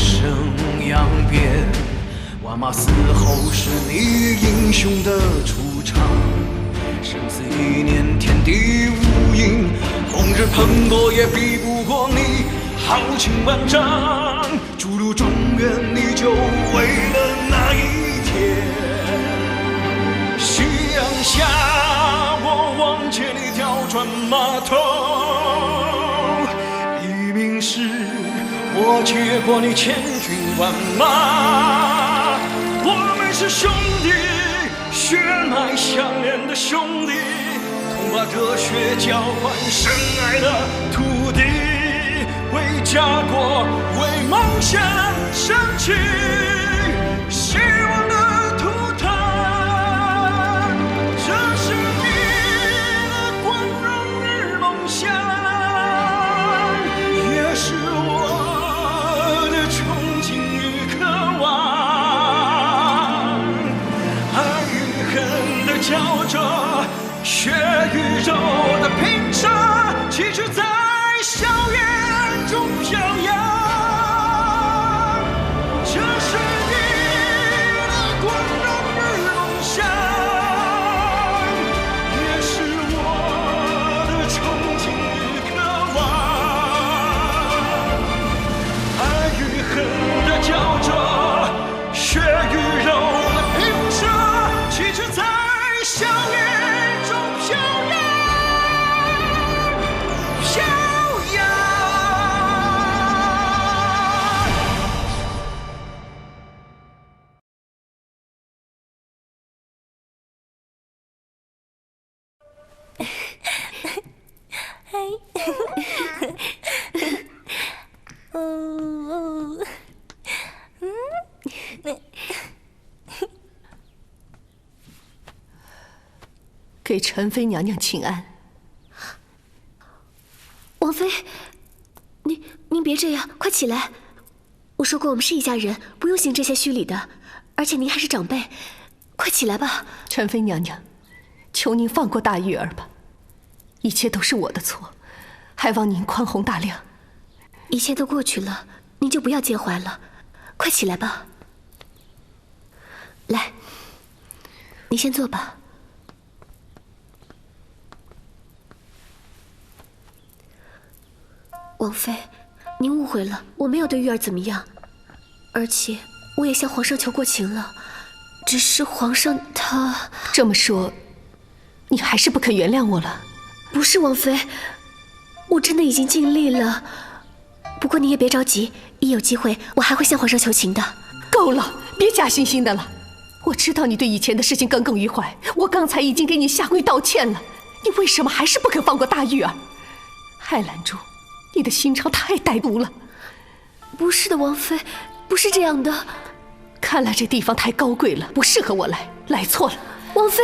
声扬鞭，万马嘶吼是你英雄的出场。生死一念，天地无垠，红日喷过也比不过你豪情万丈。逐鹿中原，你就为了那一天。夕阳下，我望见你调转马头，黎明时，我接过你千军万马。我们是兄弟，血脉相连的兄弟，同把热血交换深爱的土地，为家国，为梦想升起希望的图腾。这是你的光荣与梦想，也是我的憧憬与渴望。爱与恨的交织，血与肉的拼杀，旗帜在硝烟中飘扬。这是你的光荣与梦想，也是我的憧憬与渴望。爱与恨的交织，血与肉的拼杀，旗帜在硝烟中飘扬。给陈妃娘娘请安。王妃，您别这样，快起来！我说过我们是一家人，不用行这些虚礼的。而且您还是长辈，快起来吧。陈妃娘娘，求您放过大玉儿吧，一切都是我的错，还望您宽宏大量。一切都过去了，您就不要介怀了，快起来吧。来，您先坐吧。王妃，您误会了，我没有对玉儿怎么样，而且我也向皇上求过情了，只是皇上他……这么说，你还是不肯原谅我了？不是王妃，我真的已经尽力了。不过你也别着急，一有机会我还会向皇上求情的。够了，别假惺惺的了。我知道你对以前的事情耿耿于怀，我刚才已经给你下跪道歉了，你为什么还是不肯放过大玉儿？海兰珠，你的心肠太歹毒了。不是的，王妃，不是这样的。看来这地方太高贵了，不适合我来，来错了。王妃，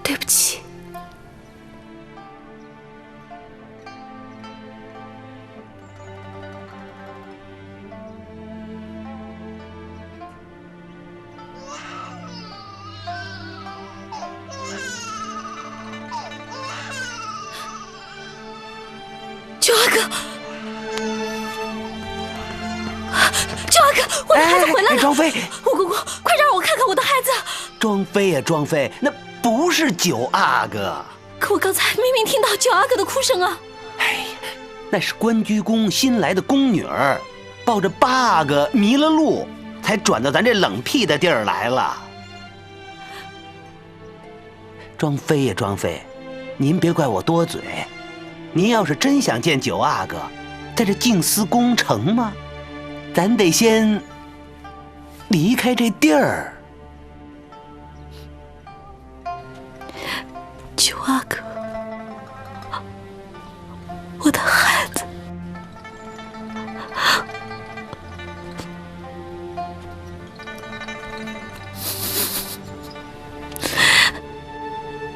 对不起。九阿哥，九阿哥，我的孩子回来了！庄妃，五公公，快让我看看我的孩子！庄妃呀，庄妃，那不是九阿哥。可我刚才明明听到九阿哥的哭声啊！哎，那是关居公新来的宫女儿，抱着八阿哥迷了路，才转到咱这冷僻的地儿来了。庄妃呀，庄妃，您别怪我多嘴。您要是真想见九阿哥，在这静思宫城吗？咱得先离开这地儿。九阿哥，我的孩子，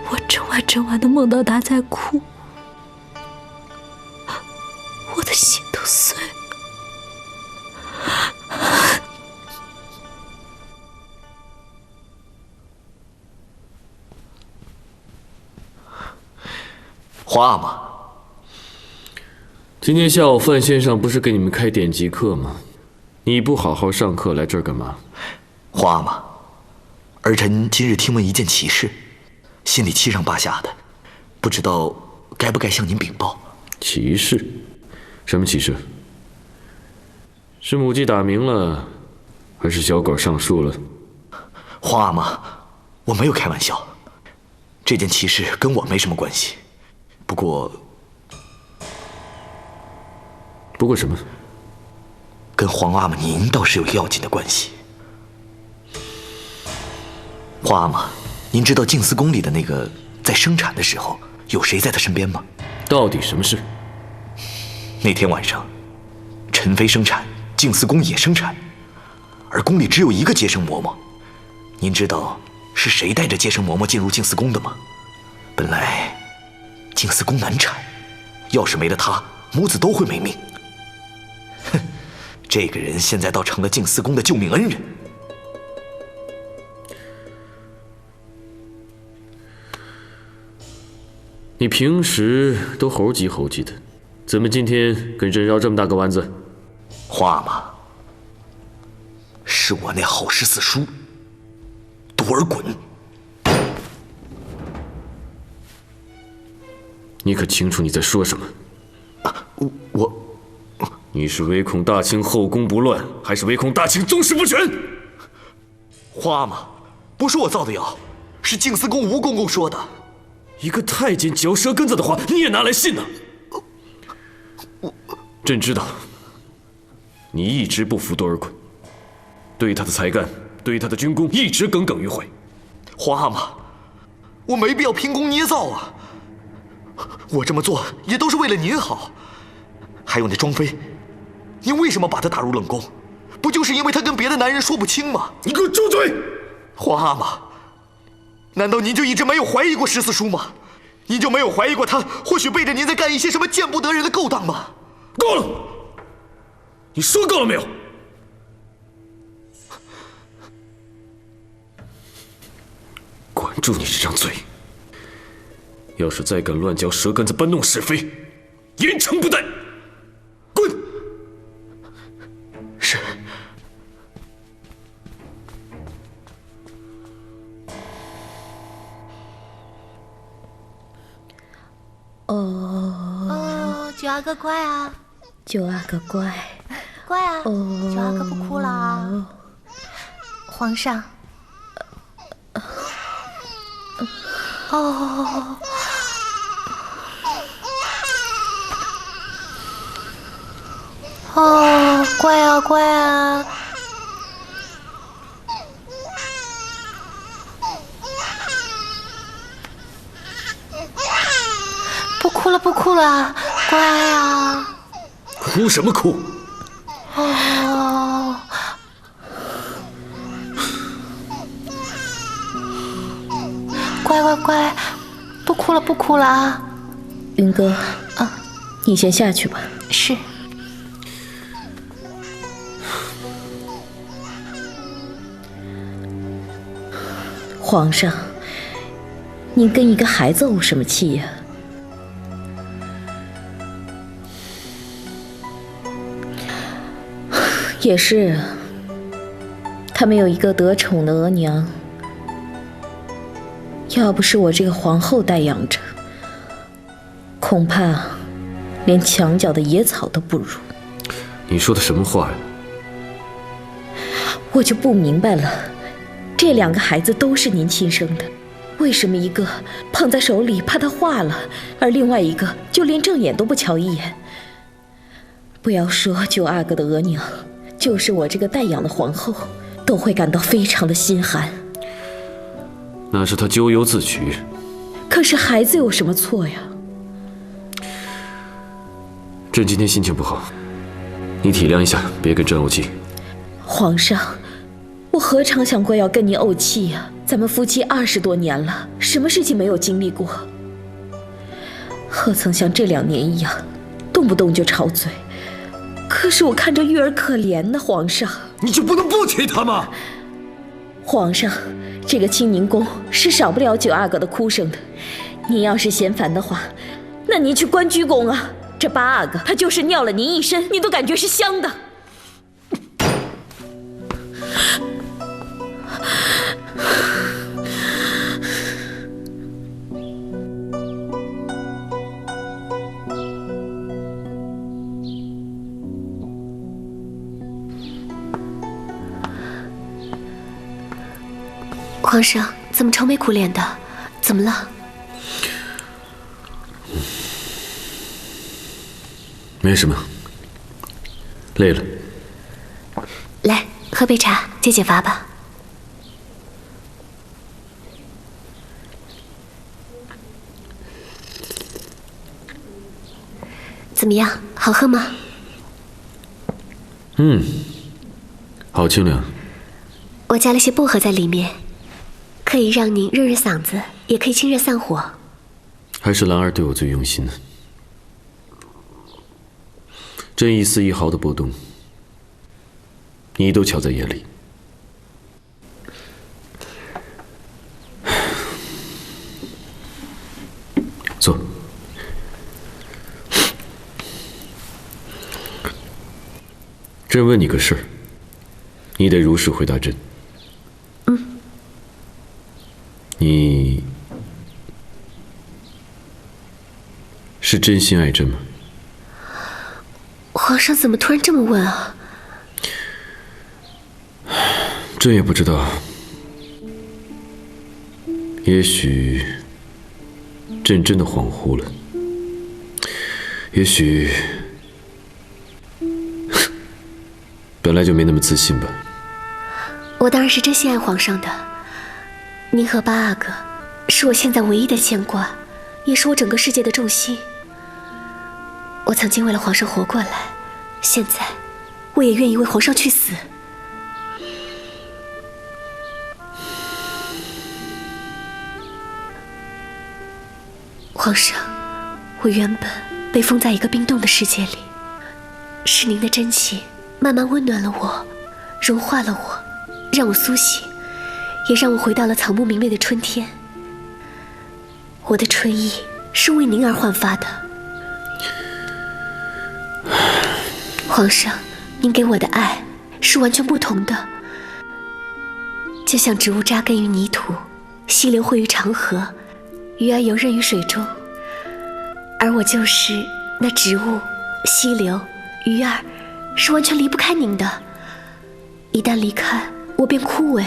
我整晚都梦到他在哭。我的心都碎了。皇阿玛，今天下午范先生不是给你们开典籍课吗？你不好好上课，来这儿干嘛？皇阿玛，儿臣今日听闻一件奇事，心里七上八下的，不知道该不该向您禀报。奇事？什么奇事？是母鸡打鸣了，还是小狗上树了？皇阿玛，我没有开玩笑，这件奇事跟我没什么关系。不过什么？跟皇阿玛您倒是有要紧的关系。皇阿玛，您知道静思宫里的那个在生产的时候有谁在她身边吗？到底什么事？那天晚上，陈妃生产，静思宫也生产，而宫里只有一个接生嬷嬷。您知道是谁带着接生嬷嬷进入静思宫的吗？本来静思宫难产，要是没了她，母子都会没命。哼，这个人现在倒成了静思宫的救命恩人。你平时都猴急猴急的，怎么今天跟人绕这么大个弯子？皇阿玛，是我那好事四叔多尔衮。你可清楚你在说什么？我你是唯恐大清后宫不乱，还是唯恐大清宗室不全？皇阿玛，不是我造的谣，是静思宫吴公公说的。一个太监嚼舌根子的话，你也拿来信呢？朕知道，你一直不服多尔衮，对他的才干，对他的军功一直耿耿于怀。皇阿玛，我没必要凭空捏造啊！我这么做也都是为了您好。还有那庄妃，您为什么把她打入冷宫？不就是因为她跟别的男人说不清吗？你给我住嘴！皇阿玛，难道您就一直没有怀疑过十四叔吗？您就没有怀疑过他或许背着您在干一些什么见不得人的勾当吗？够了！你说够了没有？管住你这张嘴！要是再敢乱嚼舌根子、搬弄是非，严惩不贷！滚！是。九阿哥乖啊，九阿哥乖，乖啊，九阿哥不哭了啊。皇上，乖啊乖啊。不哭了，乖啊！哭什么哭？乖，不哭了啊！云哥啊，你先下去吧。是。皇上，您跟一个孩子怄什么气呀？也是，他没有一个得宠的额娘，要不是我这个皇后带养着，恐怕连墙角的野草都不如。你说的什么话呀？我就不明白了，这两个孩子都是您亲生的，为什么一个捧在手里怕他化了，而另外一个就连正眼都不瞧一眼？不要说九阿哥的额娘，就是我这个带养的皇后，都会感到非常的心寒。那是他咎由自取。可是孩子有什么错呀？朕今天心情不好，你体谅一下，别跟朕怄气。皇上，我何尝想过要跟您怄气呀？咱们夫妻20多年了，什么事情没有经历过？何曾像这2年一样，动不动就吵嘴？可是我看着玉儿可怜呢，皇上。你就不能不提他吗？皇上，这个清宁宫是少不了九阿哥的哭声的。您要是嫌烦的话，那您去关居宫啊，这八阿哥他就是尿了您一身，你都感觉是香的。皇上怎么愁眉苦脸的？怎么了？没什么，累了。来，喝杯茶解解乏吧。怎么样，好喝吗？好清凉。我加了些薄荷在里面，可以让您润润嗓子，也可以清热散火。还是兰儿对我最用心呢。朕一丝一毫的波动，你都瞧在眼里。坐。朕问你个事儿，你得如实回答朕。你是真心爱朕吗？皇上怎么突然这么问啊？朕也不知道。也许朕真的恍惚了，也许本来就没那么自信吧。我当然是真心爱皇上的。您和八阿哥是我现在唯一的牵挂，也是我整个世界的重心。我曾经为了皇上活过来，现在我也愿意为皇上去死。皇上，我原本被封在一个冰冻的世界里，是您的真情慢慢温暖了我，融化了我，让我苏醒，也让我回到了草木明媚的春天。我的春意是为您而焕发的。皇上，您给我的爱是完全不同的，就像植物扎根于泥土，溪流汇于长河，鱼儿游刃于水中，而我就是那植物、溪流、鱼儿，是完全离不开您的。一旦离开，我便枯萎；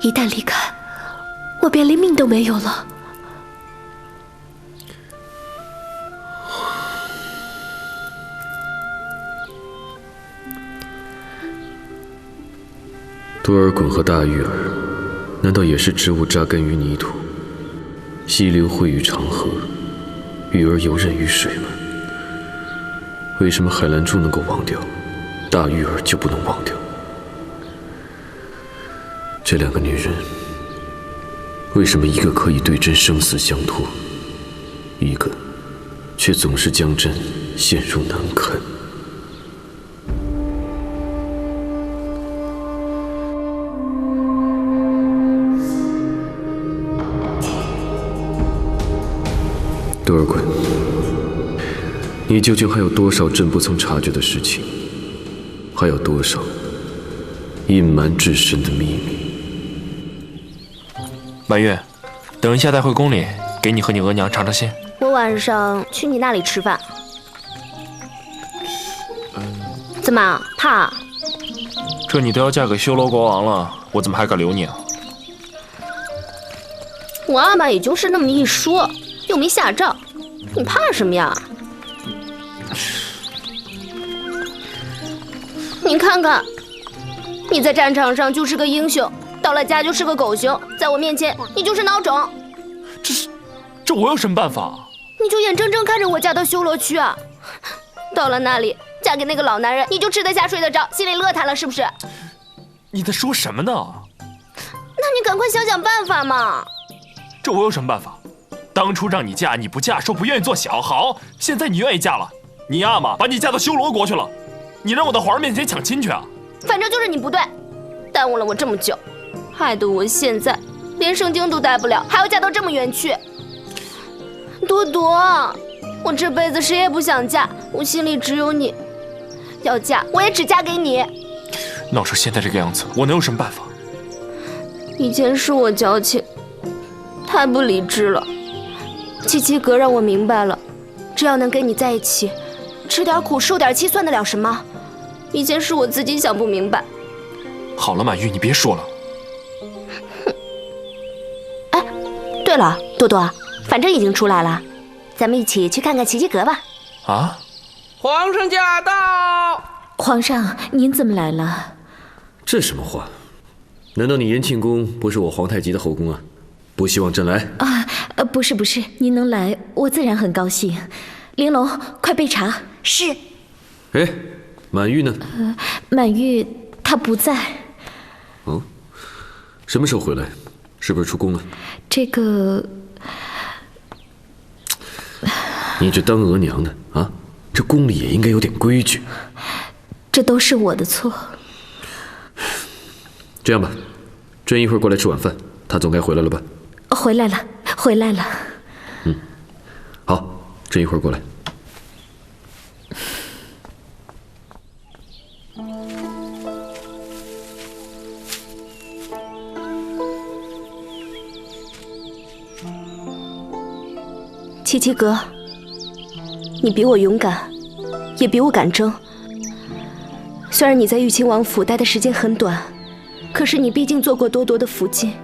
一旦离开，我便连命都没有了。多尔衮和大玉儿，难道也是植物扎根于泥土，溪流汇于长河，鱼儿游刃于水吗？为什么海兰珠能够忘掉，大玉儿就不能忘掉？这两个女人，为什么一个可以对朕生死相托，一个却总是将朕陷入难堪？多尔衮，你究竟还有多少朕不曾察觉的事情？还有多少隐瞒至深的秘密？满月，等一下带回宫里，给你和你额娘尝尝鲜。我晚上去你那里吃饭。怎么怕？这你都要嫁给修罗国王了，我怎么还敢留你啊？我阿玛也就是那么一说，又没下诏，你怕什么呀？你看看，你在战场上就是个英雄，到了家就是个狗熊，在我面前你就是孬种。这我有什么办法？你就眼睁睁看着我嫁到修罗区啊！到了那里，嫁给那个老男人，你就吃得下睡得着，心里乐坦了是不是？你在说什么呢？那你赶快想想办法嘛！这我有什么办法？当初让你嫁你不嫁，说不愿意做小，好，现在你愿意嫁了，你阿玛把你嫁到修罗国去了，你让我到皇上面前抢亲去啊？反正就是你不对，耽误了我这么久，害得我现在连圣经都待不了，还要嫁到这么远去。多多，我这辈子谁也不想嫁，我心里只有你。要嫁，我也只嫁给你。闹成现在这个样子，我能有什么办法？以前是我矫情，太不理智了。七七阁让我明白了，只要能跟你在一起，吃点苦受点气算得了什么？以前是我自己想不明白。好了，满玉，你别说了。哎，对了，多多，反正已经出来了，咱们一起去看看奇迹阁吧。啊！皇上驾到！皇上，您怎么来了？这什么话？难道你延庆宫不是我皇太极的后宫啊？不希望朕来啊？不是，您能来，我自然很高兴。玲珑，快备茶。是。哎，满玉呢？满玉她不在。哦，什么时候回来？是不是出宫了？这个，你这当额娘的啊，这宫里也应该有点规矩。这都是我的错。这样吧，朕一会儿过来吃晚饭，她总该回来了吧？回来了。好，朕一会儿过来。七七阁，你比我勇敢，也比我敢争。虽然你在玉亲王府待的时间很短，可是你毕竟做过多多的福晋，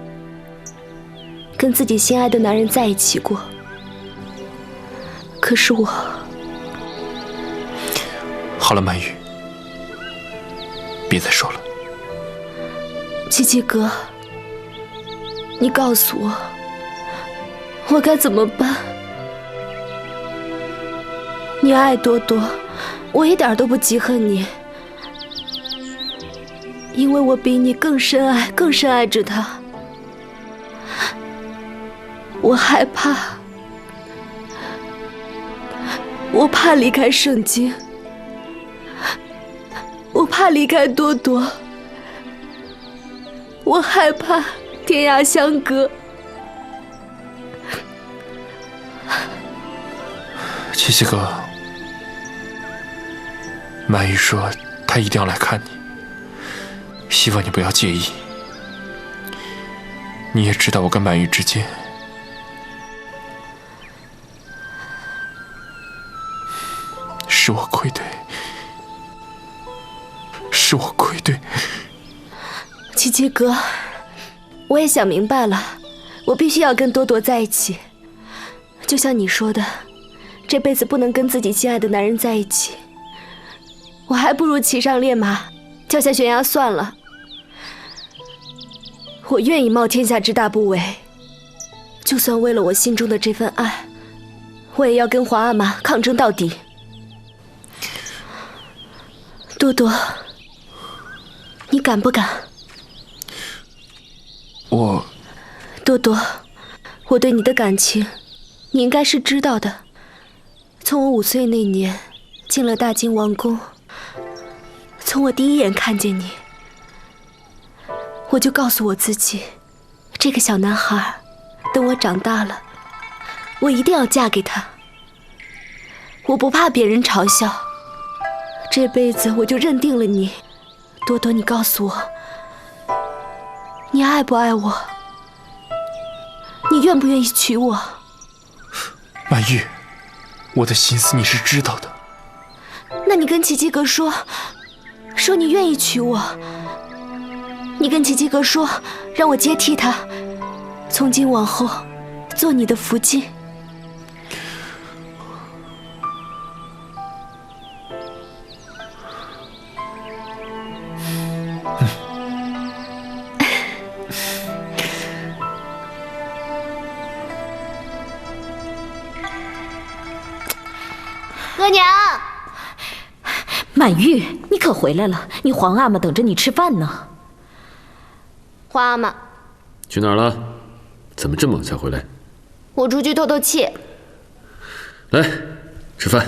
跟自己心爱的男人在一起过。可是我……好了，满玉，别再说了。七七阁，你告诉我，我该怎么办？你爱多多，我一点都不记恨你，因为我比你更深爱着他。我害怕，我怕离开圣经，我怕离开多多，我害怕天涯相隔。七七哥，满玉说她一定要来看你，希望你不要介意。你也知道我跟满玉之间，是我愧对。七七哥，我也想明白了，我必须要跟多多在一起。就像你说的，这辈子不能跟自己心爱的男人在一起，我还不如骑上烈马，跳下悬崖算了。我愿意冒天下之大不韪，就算为了我心中的这份爱，我也要跟皇阿玛抗争到底。多多，你敢不敢？多多，我对你的感情，你应该是知道的。从我5岁那年进了大金王宫，从我第一眼看见你，我就告诉我自己，这个小男孩，等我长大了，我一定要嫁给他。我不怕别人嘲笑，这辈子我就认定了你。多多，你告诉我，你爱不爱我？你愿不愿意娶我？满玉，我的心思你是知道的。那你跟奇迹阁说你愿意娶我。你跟奇迹阁说，让我接替他，从今往后做你的福晋。额娘，满玉，你可回来了，你皇阿玛等着你吃饭呢。皇阿玛，去哪儿了？怎么这么晚才回来？我出去透透气。来，吃饭。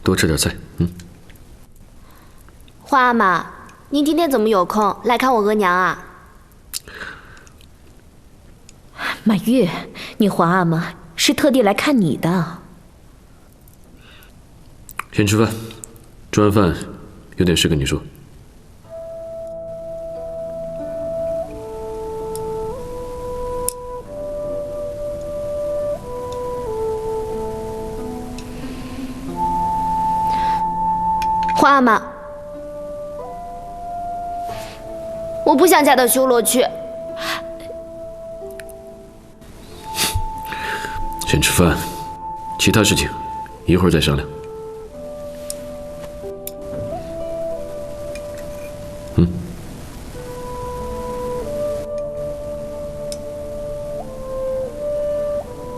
多吃点菜，皇阿玛，您今天怎么有空来看我额娘啊？满月，你皇阿玛是特地来看你的。先吃饭，吃完饭有点事跟你说。皇阿玛，我不想嫁到修罗去。先吃饭，其他事情一会儿再商量。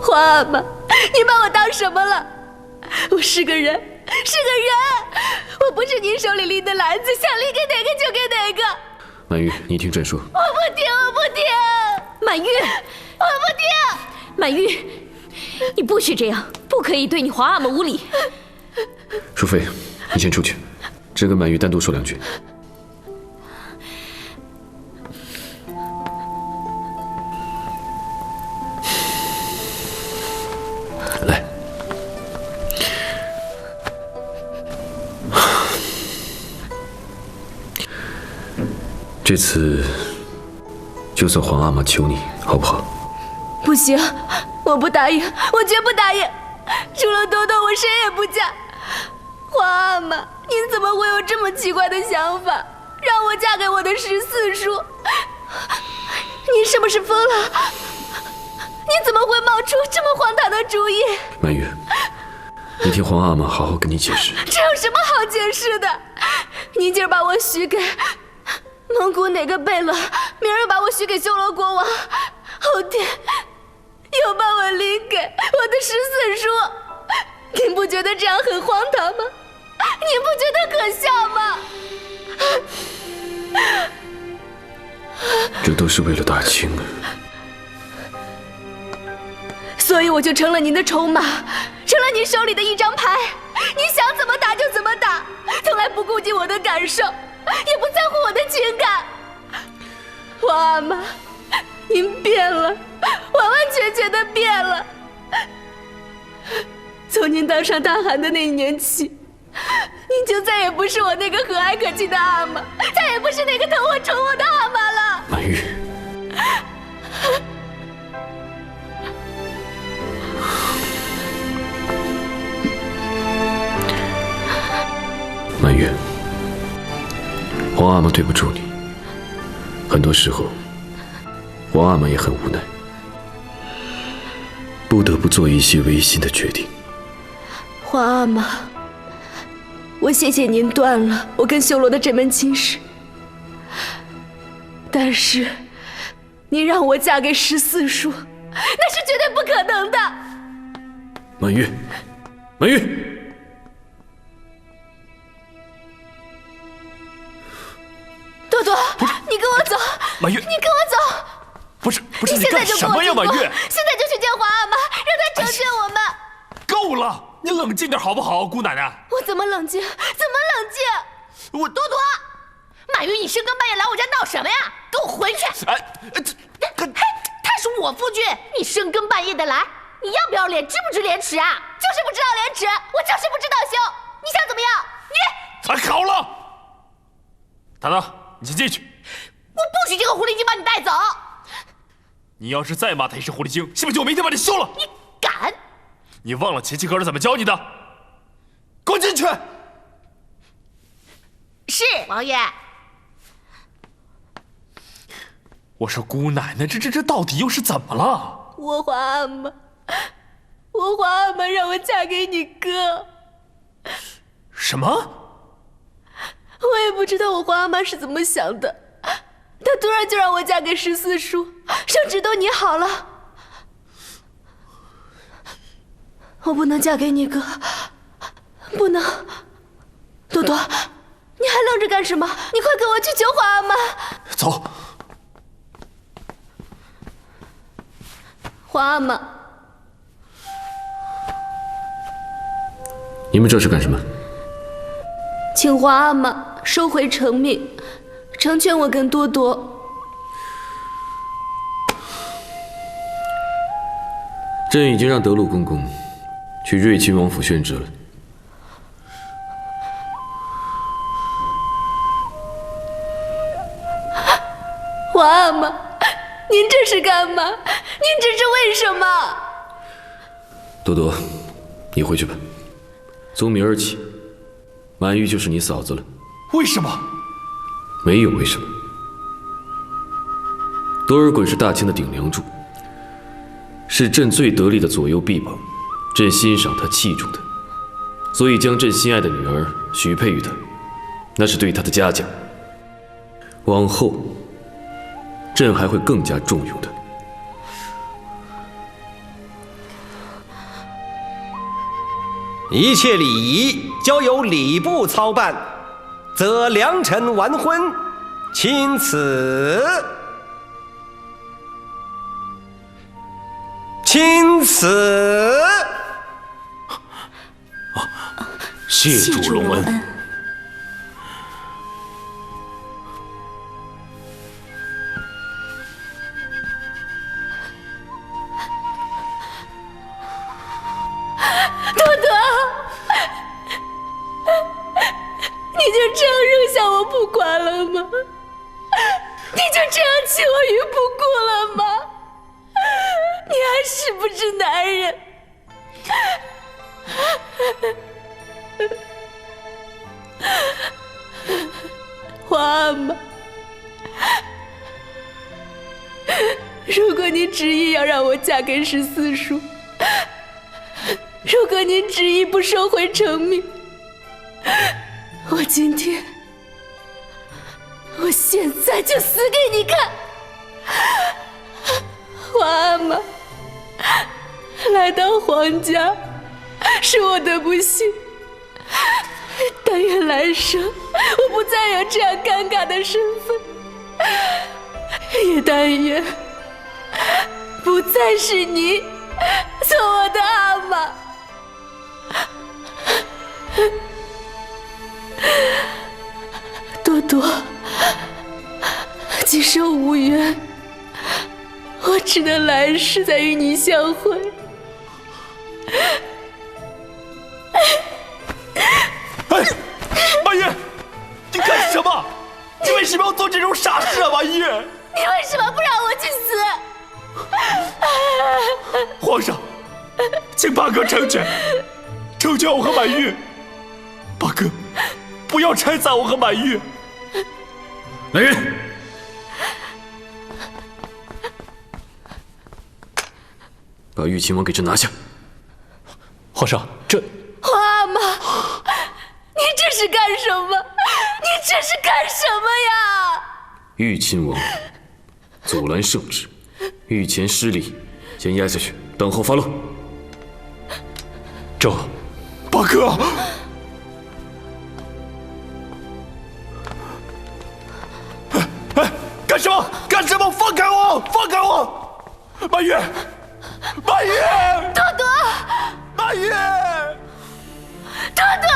皇阿玛，你把我当什么了？我是个人，是个人，我不是您手里拎的篮子，想拎给哪个就给哪个。满月，你听朕说。我不听，我不听。满月，我不听。满月，你不许这样，不可以对你皇阿玛无礼。淑妃，你先出去，朕跟满月单独说两句。来，这次就算皇阿玛求你，好不好？不行，我不答应，我绝不答应。除了多多，我谁也不嫁。皇阿玛，您怎么会有这么奇怪的想法，让我嫁给我的14叔？您是不是疯了？你怎么会冒出这么荒唐的主意？满月，你听皇阿玛好好跟你解释。这有什么好解释的？您今儿把我许给蒙古哪个贝勒，明儿又把我许给修罗国王，后天又把我拎给我的14叔。您不觉得这样很荒唐吗？您不觉得可笑吗？这都是为了大清啊！所以我就成了您的筹码，成了您手里的一张牌。你想怎么打就怎么打，从来不顾及我的感受，也不在乎我的情感。皇阿玛，您变了，完完全全的变了。从您当上大汗的那一年起，您就再也不是我那个和蔼可亲的阿玛，再也不是那个疼我宠我的阿玛了。满月，满月，皇阿玛对不住你。很多时候，皇阿玛也很无奈，不得不做一些违心的决定。皇阿玛，我谢谢您断了我跟修罗的这门亲事，但是您让我嫁给14叔，那是绝对不可能的。满月，满月，多多，你跟我走。满月，你跟我走。不是，你现在就什么呀，满月？现在就去见皇阿玛，让他成全我们。够了，你冷静点好不好，姑奶奶？我怎么冷静？怎么冷静？我多多，满月，你深更半夜来我家闹什么呀？给我回去！他是我夫君，你深更半夜的来，你要不要脸？知不知廉耻啊？就是不知道廉耻，我就是不知道羞。你想怎么样？你太好了，糖糖，你先进去。我不许这个狐狸精把你带走。你要是再骂他一声狐狸精，信不信我明天把你休了？你敢？你忘了琪琪哥是怎么教你的？给我进去！是王爷。我说姑奶奶，这到底又是怎么了？我皇阿玛，我皇阿玛让我嫁给你哥。什么？我也不知道我皇阿玛是怎么想的，他突然就让我嫁给14叔，圣旨都拟好了。我不能嫁给你哥，不能。多多，你还愣着干什么？你快跟我去求皇阿玛。走。皇阿玛，你们这是干什么？请皇阿玛收回成命，成全我跟多多。朕已经让德禄公公去瑞亲王府宣旨了。皇阿玛，您这是干嘛？您这是为什么？多多，你回去吧。从明儿起，满玉就是你嫂子了。为什么？没有为什么。多尔衮是大清的顶梁柱，是朕最得力的左右臂膀，朕欣赏他、器重他，所以将朕心爱的女儿许配于他，那是对他的嘉奖。往后，朕还会更加重用他。一切礼仪交由礼部操办，则良辰完婚，钦此。钦此。谢主隆恩。多多，你就这样扔下我不管了吗？你就这样弃我于不顾了吗？你还是不是男人？皇阿玛，如果你执意要让我嫁给14叔，如果您执意不收回成命，我今天，我现在就死给你看！皇阿玛，来到皇家是我的不幸，但愿来生我不再有这样尴尬的身份，也但愿不再是你做我的阿玛。多多，今生无缘，我只能来世再与你相会。哎，满玉，你干什么？你为什么要做这种傻事啊，满玉？你为什么不让我去死？皇上，请八哥成全我和满玉。八哥，不要拆散我和满玉。来人！把玉亲王给朕拿下！皇上，这……皇阿玛，你这是干什么？你这是干什么呀？玉亲王阻拦圣旨，御前失礼，先压下去，等候发落。这，八哥。干什么？干什么？放开我！放开我！满玉，满玉，多多，满玉，多多。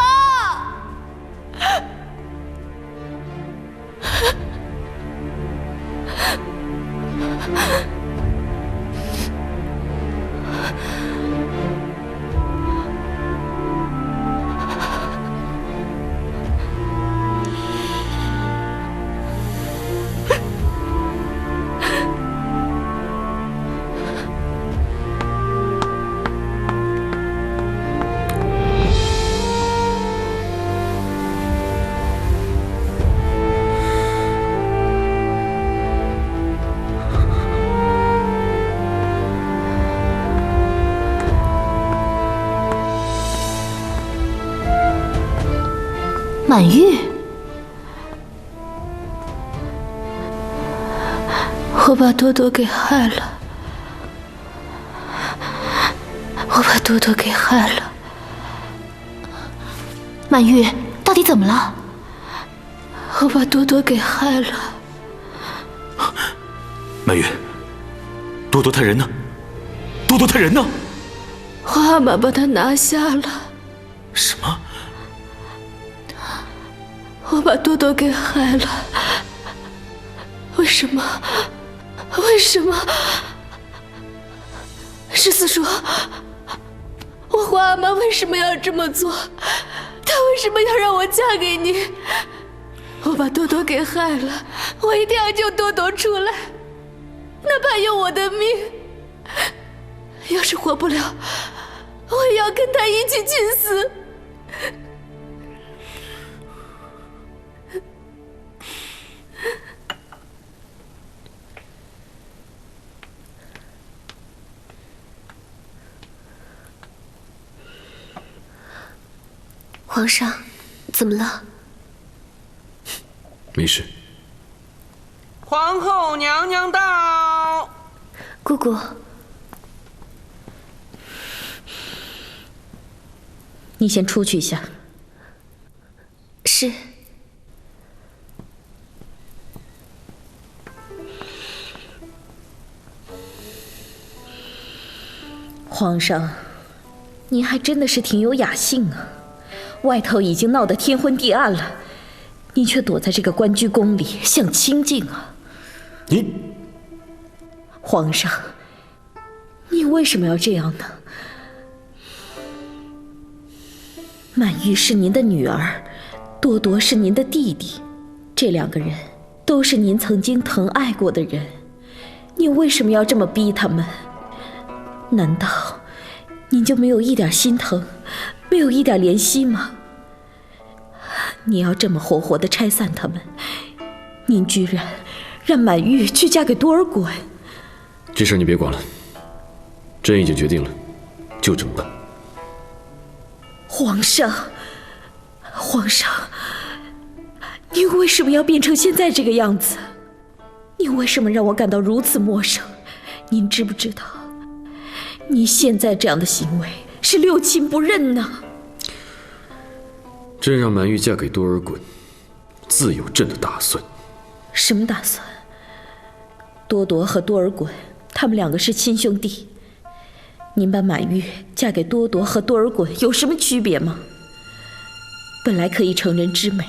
满玉，我把多多给害了，我把多多给害了。满玉，到底怎么了？我把多多给害了。满玉，多多他人呢？多多他人呢？皇阿玛把他拿下了。什么？我把多多给害了，为什么？为什么？十四叔，我皇阿玛为什么要这么做？她为什么要让我嫁给你？我把多多给害了，我一定要救多多出来，哪怕用我的命。要是活不了，我也要跟他一起去死。皇上，怎么了？没事。皇后娘娘到。姑姑，你先出去一下。是。皇上，您还真的是挺有雅兴啊！外头已经闹得天昏地暗了，您却躲在这个关雎宫里享清静啊！你，皇上，你为什么要这样呢？满玉是您的女儿，多多是您的弟弟，这两个人都是您曾经疼爱过的人，你为什么要这么逼他们？难道您就没有一点心疼，没有一点怜惜吗？你要这么活活地拆散他们，您居然让满玉去嫁给多尔衮。这事你别管了，朕已经决定了，就这么办。皇上，皇上，你为什么要变成现在这个样子？你为什么让我感到如此陌生？您知不知道，你现在这样的行为是六亲不认呢？朕让满玉嫁给多尔衮，自有朕的打算。什么打算？多多和多尔衮，他们两个是亲兄弟。您把满玉嫁给多多和多尔衮有什么区别吗？本来可以成人之美，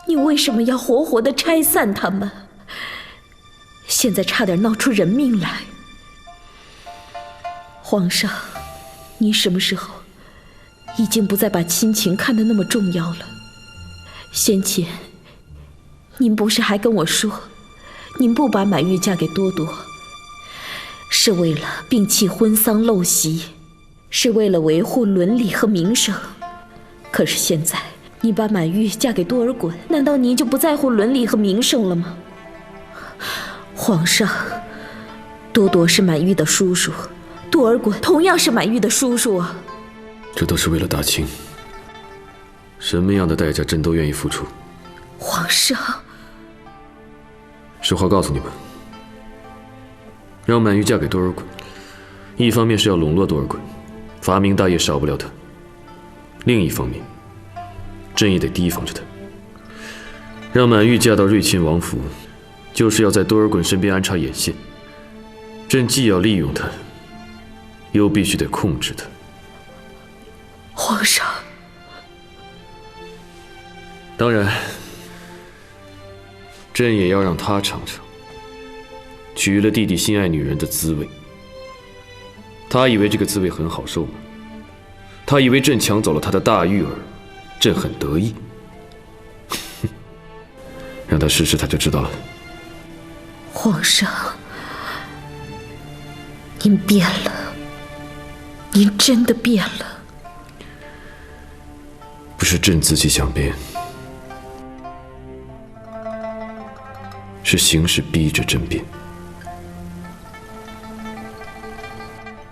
你为什么要活活地拆散他们？现在差点闹出人命来。皇上，您什么时候已经不再把亲情看得那么重要了？先前您不是还跟我说，您不把满玉嫁给多多，是为了摒弃婚丧陋习，是为了维护伦理和名声。可是现在你把满玉嫁给多尔衮，难道您就不在乎伦理和名声了吗？皇上，多多是满玉的叔叔，多尔衮同样是满玉的叔叔啊。这都是为了大清，什么样的代价朕都愿意付出。皇上，实话告诉你们，让满玉嫁给多尔衮，一方面是要笼络多尔衮，罚明大业少不了他；另一方面，朕也得提防着他。让满玉嫁到瑞亲王府，就是要在多尔衮身边安插眼线。朕既要利用他，又必须得控制他。皇上，当然，朕也要让他尝尝娶了弟弟心爱女人的滋味。他以为这个滋味很好受吗？他以为朕抢走了他的大玉儿，朕很得意。让他试试，他就知道了。皇上，您变了，您真的变了。不是朕自己想变，是形势逼着朕变。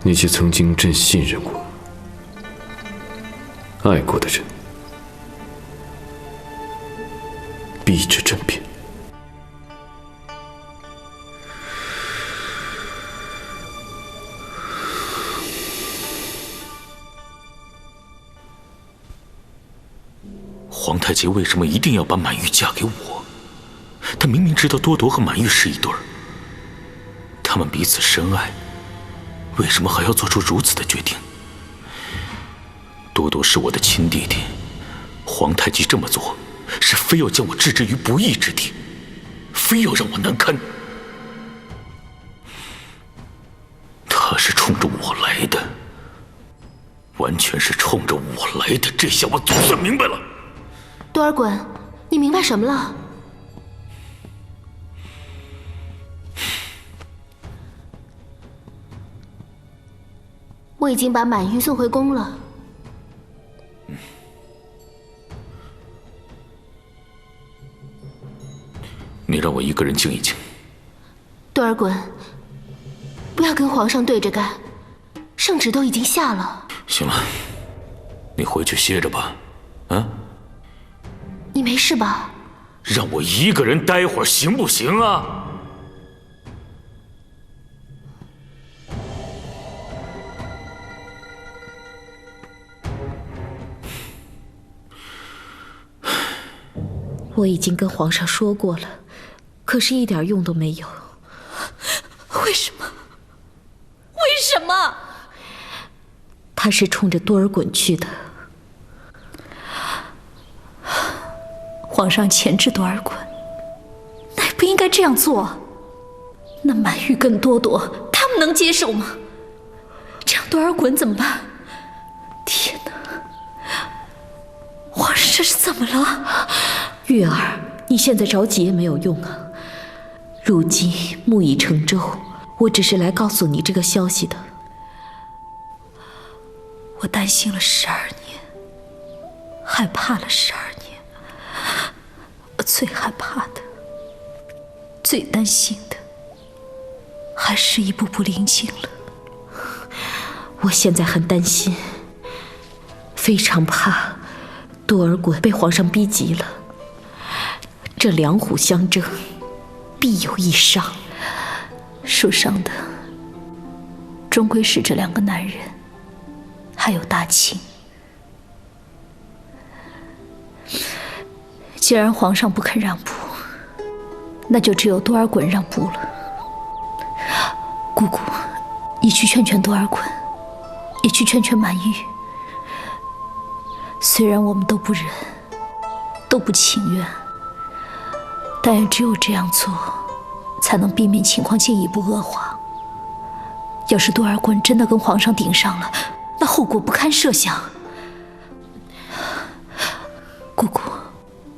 那些曾经朕信任过、爱过的人，逼着朕变。皇太极为什么一定要把满玉嫁给我？他明明知道多铎和满玉是一对儿，他们彼此深爱，为什么还要做出如此的决定？多铎是我的亲弟弟，皇太极这么做是非要将我置之于不义之地。非要让我难堪。他是冲着我来的，完全是冲着我来的，这下我总算明白了。多尔衮，你明白什么了？我已经把满玉送回宫了。你让我一个人静一静。多尔衮，不要跟皇上对着干，圣旨都已经下了。行了，你回去歇着吧。啊？你没事吧？让我一个人待会儿行不行啊？我已经跟皇上说过了，可是一点用都没有。为什么？为什么？他是冲着多尔衮去的。皇上钳制多尔衮，那也不应该这样做。那满玉跟多多，他们能接受吗？这样多尔衮怎么办？天哪！皇上这是怎么了？月儿，你现在着急也没有用啊。如今木已成舟，我只是来告诉你这个消息的。我担心了12年，害怕了12年。我最害怕的、最担心的，还是一步步临近了。我现在很担心，非常怕多尔衮被皇上逼急了。这两虎相争，必有一伤。受伤的终归是这2个男人，还有大清。既然皇上不肯让步，那就只有多尔衮让步了。姑姑，你去劝劝多尔衮，也去劝劝满玉。虽然我们都不忍，都不情愿，但也只有这样做，才能避免情况进一步恶化。要是多尔衮真的跟皇上顶上了，那后果不堪设想。姑姑，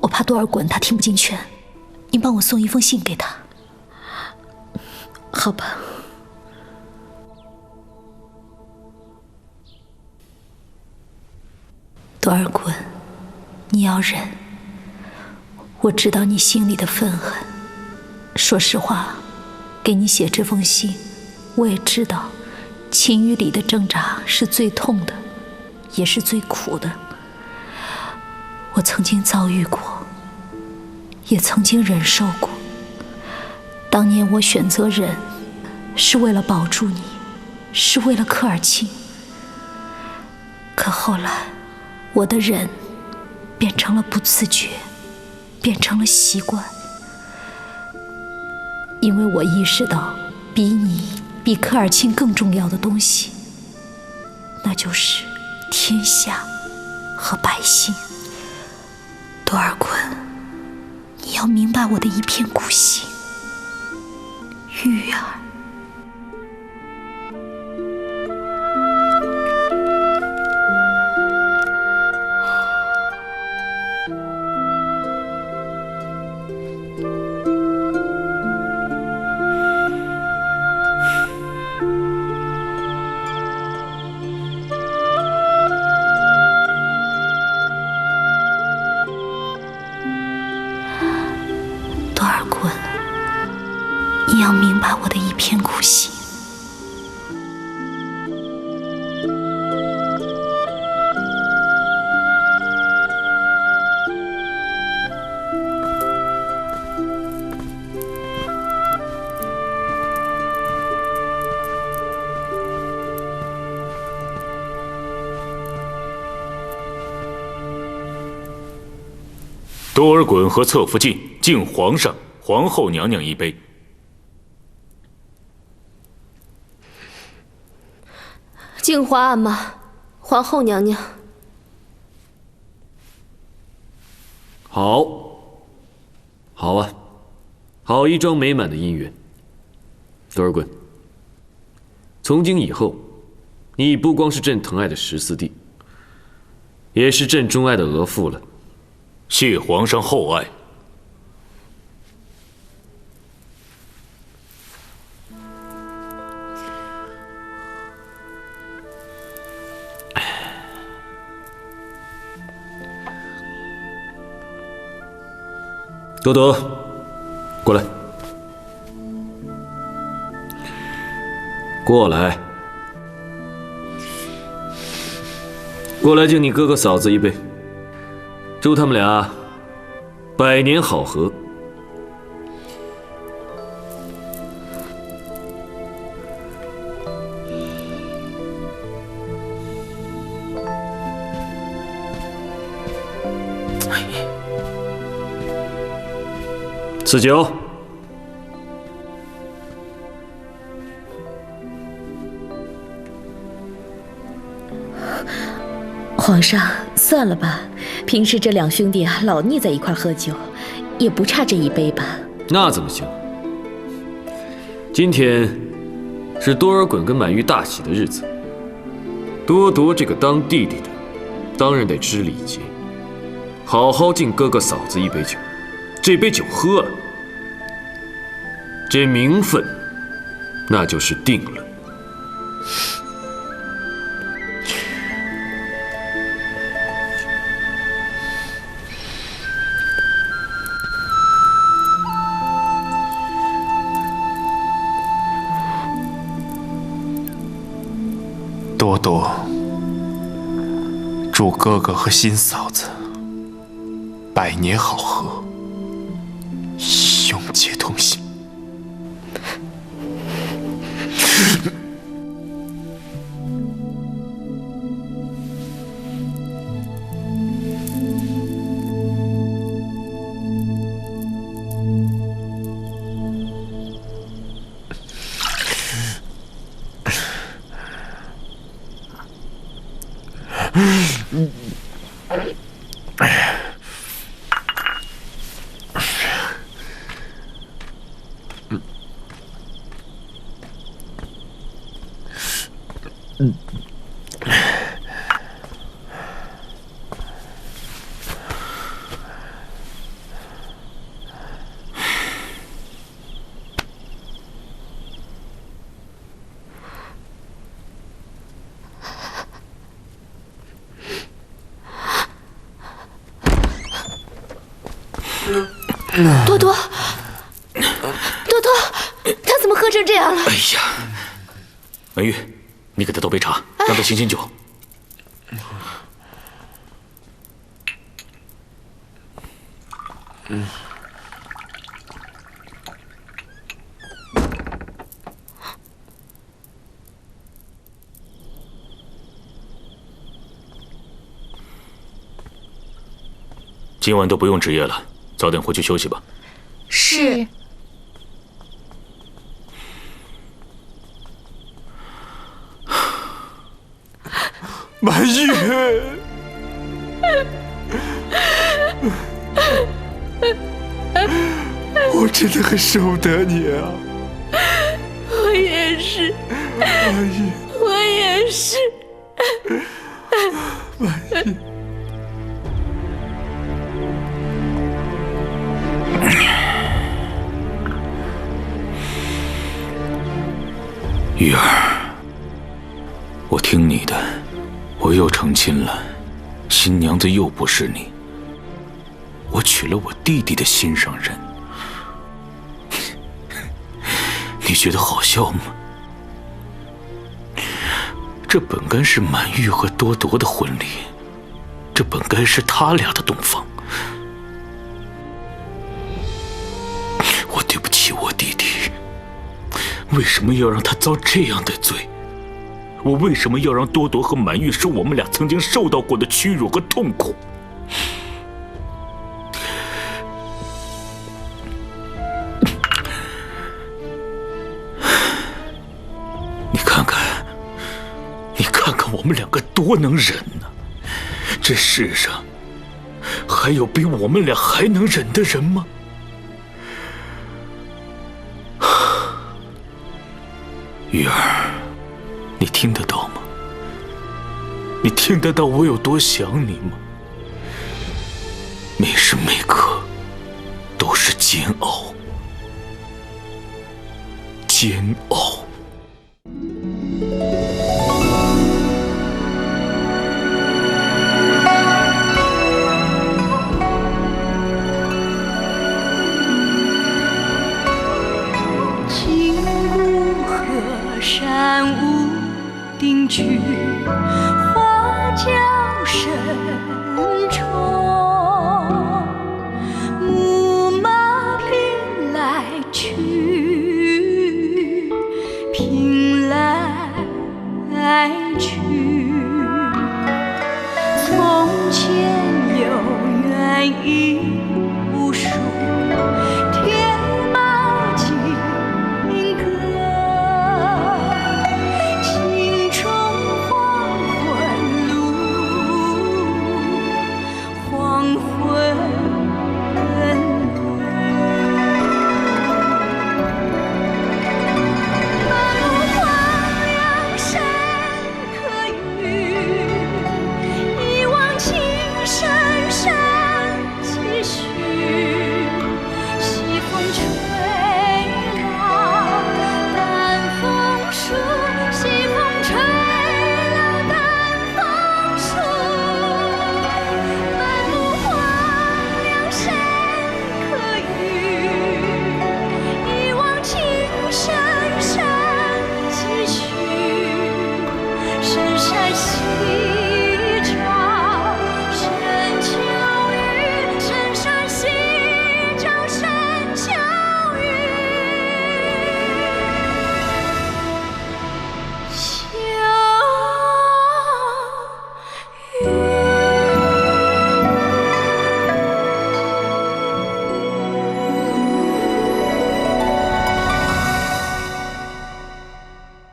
我怕多尔衮他听不进劝，您帮我送一封信给他。好吧。多尔衮，你要忍。我知道你心里的愤恨。说实话，给你写这封信，我也知道，情与理的挣扎是最痛的，也是最苦的。我曾经遭遇过，也曾经忍受过。当年我选择忍，是为了保住你，是为了科尔沁。可后来，我的忍变成了不自觉，变成了习惯。因为我意识到，比你、比科尔沁更重要的东西，那就是天下和百姓。多尔衮，你要明白我的一片苦心。玉儿。多尔衮，你要明白我的一片苦心。多尔衮和侧福晋敬皇上、皇后娘娘一杯。敬华阿玛、皇后娘娘。好，好啊，好。好一桩美满的姻缘。多尔衮，从今以后，你不光是朕疼爱的十四弟，也是朕钟爱的额驸了。谢皇上厚爱。多多，过来，过来，过来，敬你哥哥嫂子一杯，祝他们俩百年好合。赐酒。皇上，算了吧，平时这两兄弟啊，老腻在一块喝酒，也不差这一杯吧？那怎么行？今天是多尔衮跟满玉大喜的日子，多铎这个当弟弟的，当然得知礼节，好好敬哥哥嫂子一杯酒。这杯酒喝了，这名分那就是定了。多多，祝哥哥和新嫂子百年好合，永结同心。多多，多多，他怎么喝成这样了？哎呀，满玉，你给他倒杯茶，让他醒醒酒。今晚都不用值夜了，早点回去休息吧。是。满玉，我真的很舍不得你啊！我也是，满玉，我也是。满玉。玉儿，我听你的，我又成亲了，新娘子又不是你，我娶了我弟弟的心上人，你觉得好笑吗？这本该是满玉和多铎的婚礼，这本该是他俩的洞房，我对不起我弟弟。为什么要让他遭这样的罪？我为什么要让多铎和满玉受我们俩曾经受到过的屈辱和痛苦？你看看我们两个多能忍呢！这世上还有比我们俩还能忍的人吗？玉儿，你听得到吗？你听得到我有多想你吗？每时每刻都是煎熬，煎熬。山屋定居，花轿深重，木马凭来去，凭来去。从前有缘已无数，天马金戈。黄昏